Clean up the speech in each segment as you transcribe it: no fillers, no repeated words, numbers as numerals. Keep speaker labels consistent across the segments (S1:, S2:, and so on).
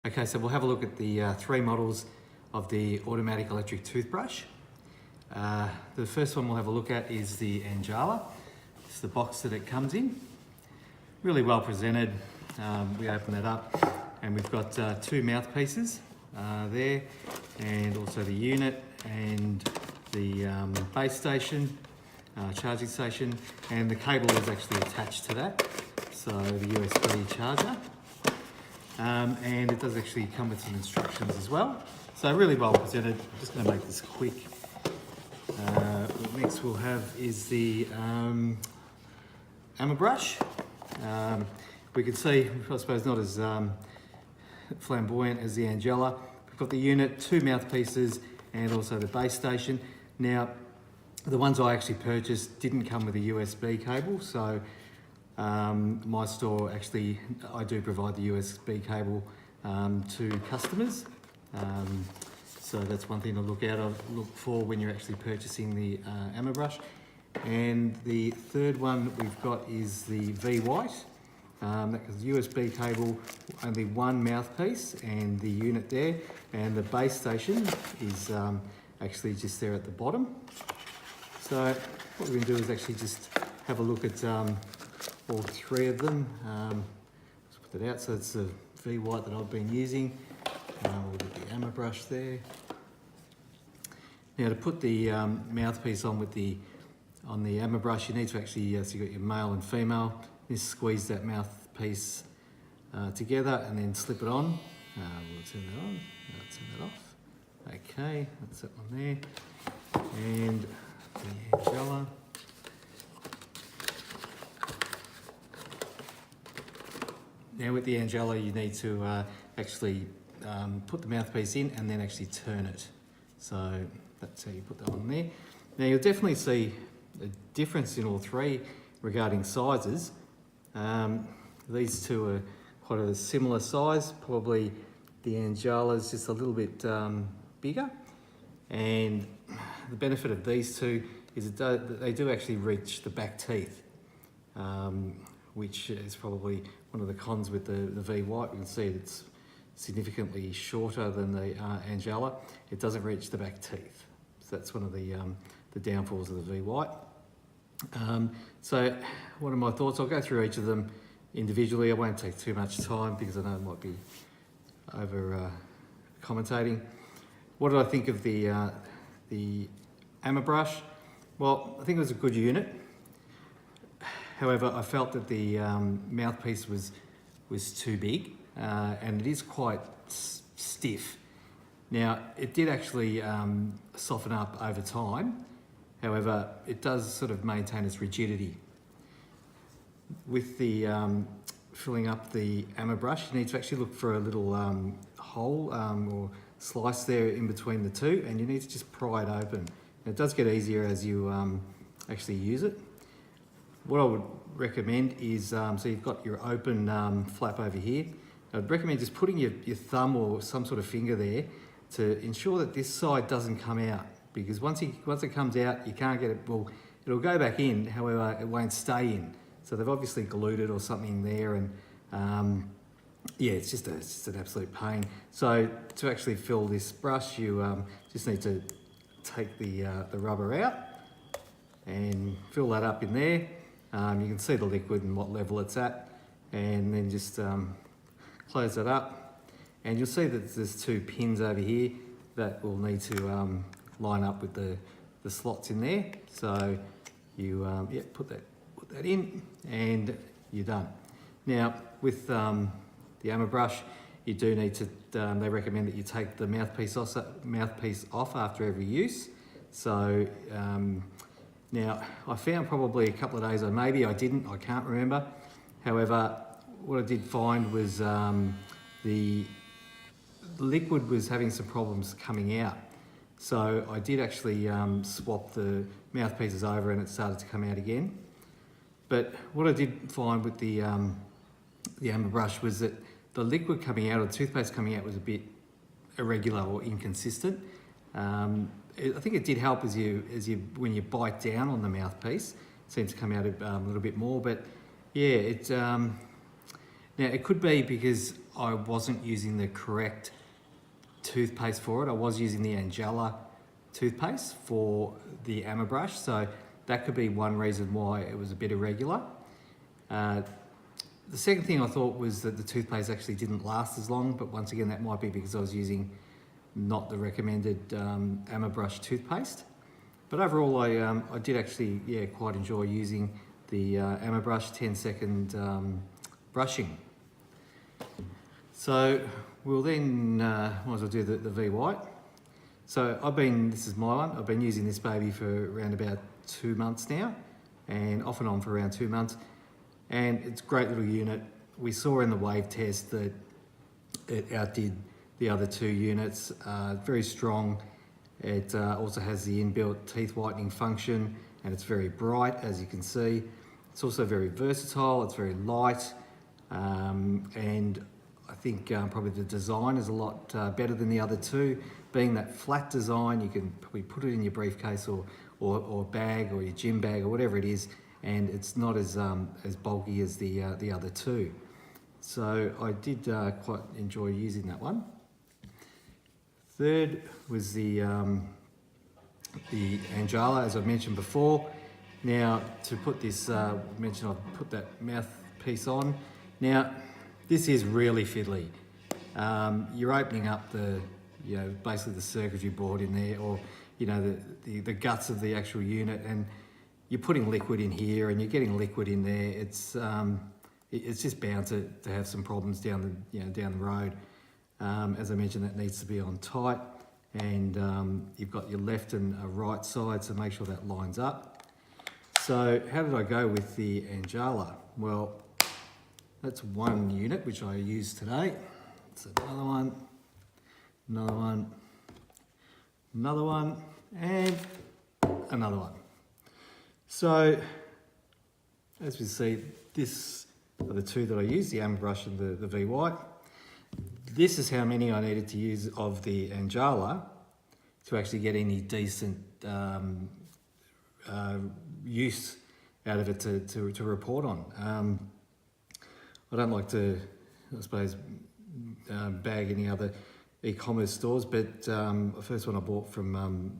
S1: Okay, so we'll have a look at the three models of the automatic electric toothbrush. The first one we'll have a look at is the ANJIELA. It's the box that it comes in. Really well presented. We open that up and we've got two mouthpieces there, and also the unit and the base station, charging station, and the cable is actually attached to that, so the USB charger. And it does actually come with some instructions as well. So really well presented. I'm just going to make this quick. What next we'll have is the AMABRUSH. We can see, I suppose not as flamboyant as the ANJIELA. We've got the unit, two mouthpieces, and also the base station. Now, the ones I actually purchased didn't come with a USB cable, so my store actually, I do provide the USB cable to customers. So that's one thing to look for when you're actually purchasing the AMABRUSH. And the third one we've got is the V-White. That's USB cable, only one mouthpiece, and the unit there, and the base station is actually just there at the bottom. So what we're going to do is actually just have a look at all three of them. Let's put that out. So it's the V-White that I've been using. We'll get the AMABRUSH there. Now to put the mouthpiece on the AMABRUSH, you need to actually, so you've got your male and female, just squeeze that mouthpiece together and then slip it on. We'll turn that on, turn that off. Okay, that's that one there. And the ANJIELA. Now with the ANJIELA, you need to actually put the mouthpiece in and then actually turn it. So that's how you put that on there. Now you'll definitely see a difference in all three regarding sizes. These two are quite a similar size. Probably the ANJIELA is just a little bit bigger. And the benefit of these two is that they do actually reach the back teeth, which is probably one of the cons with the V-White. You can see it's significantly shorter than the ANJIELA. It doesn't reach the back teeth. So that's one of the downfalls of the V-White. So what are my thoughts? I'll go through each of them individually. I won't take too much time because I know it might be over commentating. What did I think of the AMABRUSH? Well, I think it was a good unit. However, I felt that the mouthpiece was too big, and it is quite stiff. Now, it did actually soften up over time. However, it does sort of maintain its rigidity. With the filling up the AMABRUSH, you need to actually look for a little hole or slice there in between the two, and you need to just pry it open. And it does get easier as you actually use it. What I would recommend is, so you've got your open flap over here. I'd recommend just putting your thumb or some sort of finger there to ensure that this side doesn't come out, because once it comes out, you can't get it, well, it'll go back in, however, it won't stay in. So they've obviously glued it or something there, and yeah, it's just an absolute pain. So to actually fill this brush, you just need to take the rubber out and fill that up in there. You can see the liquid and what level it's at, and then just close that up. And you'll see that there's two pins over here that will need to line up with the slots in there. So you put that in, and you're done. Now with the AMABRUSH, you do need to. They recommend that you take the mouthpiece off after every use. So now I found probably a couple of days, or maybe I didn't. I can't remember. However, what I did find was the liquid was having some problems coming out. So I did actually swap the mouthpieces over, and it started to come out again. But what I did find with the AMABRUSH was that the liquid coming out, or the toothpaste coming out, was a bit irregular or inconsistent. I think it did help as when you bite down on the mouthpiece, it seems to come out a little bit more. But yeah, now it could be because I wasn't using the correct toothpaste for it. I was using the ANJIELA toothpaste for the AMABRUSH, so that could be one reason why it was a bit irregular. The second thing I thought was that the toothpaste actually didn't last as long, but once again, that might be because I was using not the recommended AMABRUSH toothpaste. But overall, I did actually, quite enjoy using the AMABRUSH 10-second brushing. So we'll then, might as well do the V White. So this is my one, I've been using this baby for around about 2 months now, and off and on for around 2 months. And it's a great little unit. We saw in the wave test that it outdid the other 2 units, very strong. It also has the inbuilt teeth whitening function, and it's very bright, as you can see. It's also very versatile, it's very light, and I think probably the design is a lot better than the other 2. Being that flat design, you can probably put it in your briefcase or bag or your gym bag or whatever it is, and it's not as bulky as the other 2. So I did quite enjoy using that one. Third was the ANJIELA, as I mentioned before. Now, to put this, I've put that mouthpiece on. Now, this is really fiddly. You're opening up basically the circuitry board in there, or the guts of the actual unit, and you're putting liquid in here, and you're getting liquid in there. It's just bound to have some problems down the road. As I mentioned, that needs to be on tight, and you've got your left and a right side, so make sure that lines up. So how did I go with the ANJIELA? Well, that's one unit which I used today. It's another one, another one, another one, and another one. So as we see, this are the 2 that I used, the AMABRUSH and the V White. This is how many I needed to use of the ANJIELA to actually get any decent use out of it to report on. I don't like to, I suppose, bag any other e-commerce stores, but the first one I bought from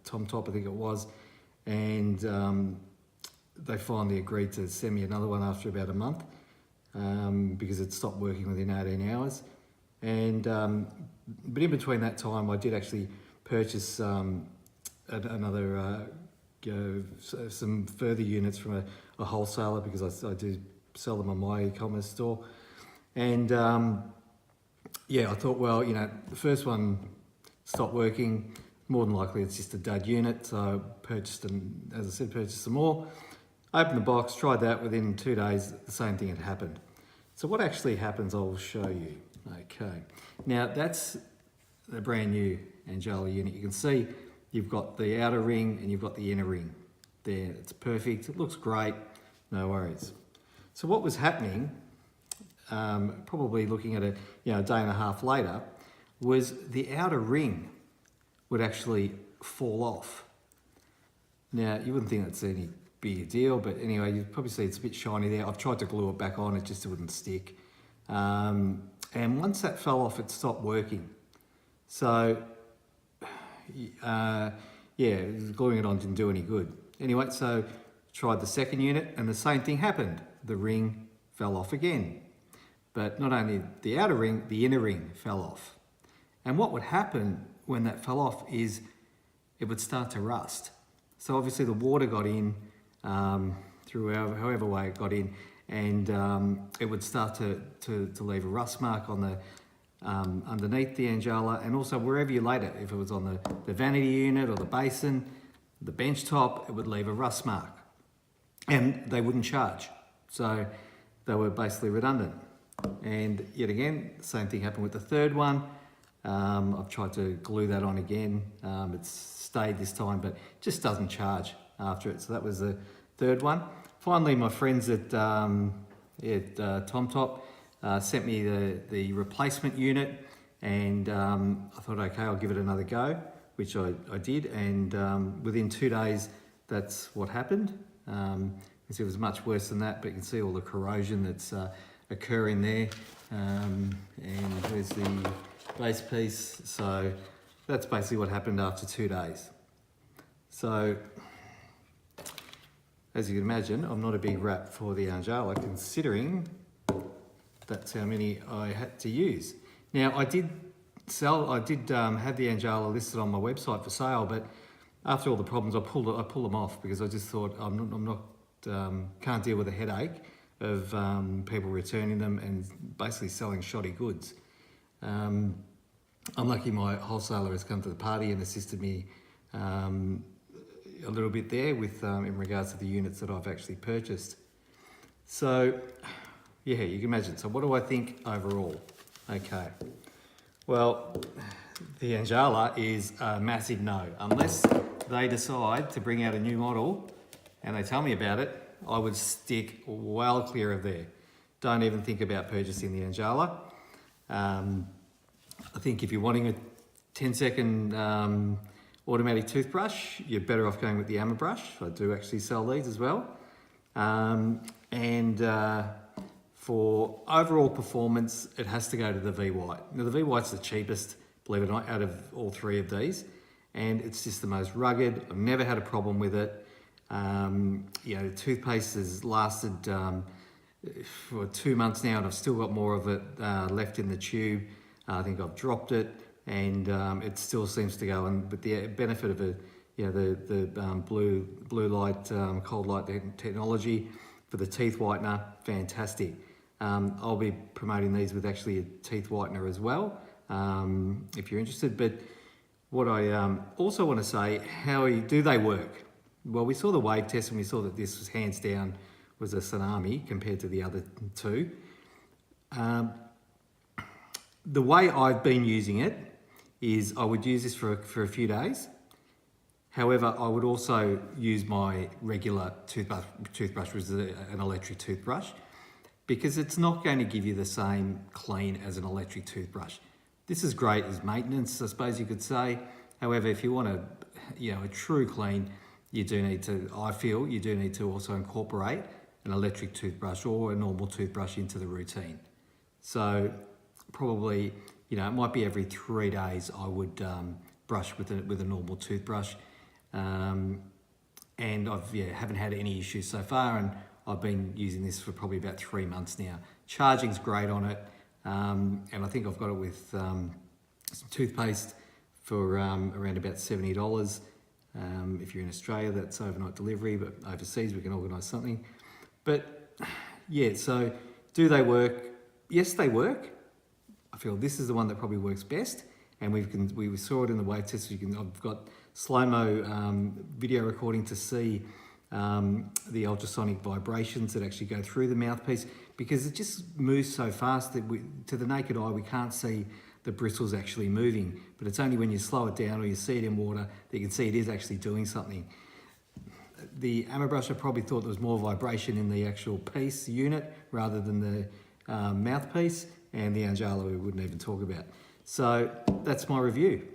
S1: Top, I think it was, and they finally agreed to send me another one after about a month because it stopped working within 18 hours. And but in between that time, I did actually purchase another some further units from a wholesaler, because I do sell them on my e-commerce store. And I thought, well, the first one stopped working. More than likely, it's just a dud unit. So I purchased some more. Opened the box, tried that. Within 2 days, the same thing had happened. So what actually happens, I'll show you. Okay, now that's the brand new ANJIELA unit. You can see you've got the outer ring and you've got the inner ring there. It's perfect, it looks great, no worries. So what was happening, probably looking at a day and a half later, was the outer ring would actually fall off. Now, you wouldn't think that's any big deal, but anyway, you'd probably see it's a bit shiny there. I've tried to glue it back on, it just wouldn't stick. And once that fell off, it stopped working. So, gluing it on didn't do any good. Anyway, so tried the second unit, and the same thing happened. The ring fell off again. But not only the outer ring, the inner ring fell off. And what would happen when that fell off is it would start to rust. So obviously the water got in through however way it got in, and it would start to leave a rust mark on the underneath the ANJIELA, and also wherever you laid it. If it was on the vanity unit or the basin, the bench top, it would leave a rust mark. And they wouldn't charge. So they were basically redundant. And yet again, the same thing happened with the third one. I've tried to glue that on again. It's stayed this time, but just doesn't charge after it. So that was the third one. Finally, my friends at Top sent me the replacement unit, and I thought, okay, I'll give it another go, which I did. And within 2 days, that's what happened. You can see it was much worse than that, but you can see all the corrosion that's occur in there. And there's the base piece. So that's basically what happened after 2 days. So as you can imagine, I'm not a big rap for the ANJIELA, considering that's how many I had to use. Now I did have the ANJIELA listed on my website for sale, but after all the problems, I pulled them off because I just thought can't deal with the headache of people returning them and basically selling shoddy goods. I'm lucky my wholesaler has come to the party and assisted me a little bit there with in regards to the units that I've actually purchased. So yeah, you can imagine. So what do I think overall? Okay, well, the ANJIELA is a massive no. Unless they decide to bring out a new model and they tell me about it, I would stick well clear of there. Don't even think about purchasing the ANJIELA. I think if you're wanting a 10-second automatic toothbrush, you're better off going with the AMABRUSH. I do actually sell these as well. For overall performance, it has to go to the V-White. Now the V-White's the cheapest, believe it or not, out of all three of these. And it's just the most rugged. I've never had a problem with it. The toothpaste has lasted for 2 months now, and I've still got more of it left in the tube. I think I've dropped it, and it still seems to go. And but the benefit of the blue light, cold light technology for the teeth whitener, fantastic. I'll be promoting these with actually a teeth whitener as well, if you're interested. But what I also want to say, do they work? Well, we saw the wave test and we saw that this was hands down was a tsunami compared to the other two. The way I've been using it is I would use this for a few days. However, I would also use my regular toothbrush, which is an electric toothbrush, because it's not going to give you the same clean as an electric toothbrush. This is great as maintenance, I suppose you could say. However, if you want a true clean, I feel you do need to also incorporate an electric toothbrush or a normal toothbrush into the routine. So probably, it might be every 3 days I would brush with a normal toothbrush. And I've haven't had any issues so far, and I've been using this for probably about 3 months now. Charging's great on it, and I think I've got it with some toothpaste for around about $70. If you're in Australia, that's overnight delivery, but overseas we can organise something. But yeah, so do they work? Yes, they work. I feel this is the one that probably works best, and we saw it in the wave test. I've got slow-mo video recording to see the ultrasonic vibrations that actually go through the mouthpiece, because it just moves so fast that to the naked eye we can't see the bristles actually moving, but it's only when you slow it down or you see it in water that you can see it is actually doing something. The AMABRUSH, I probably thought there was more vibration in the actual piece unit rather than the mouthpiece, and the ANJIELA we wouldn't even talk about. So that's my review.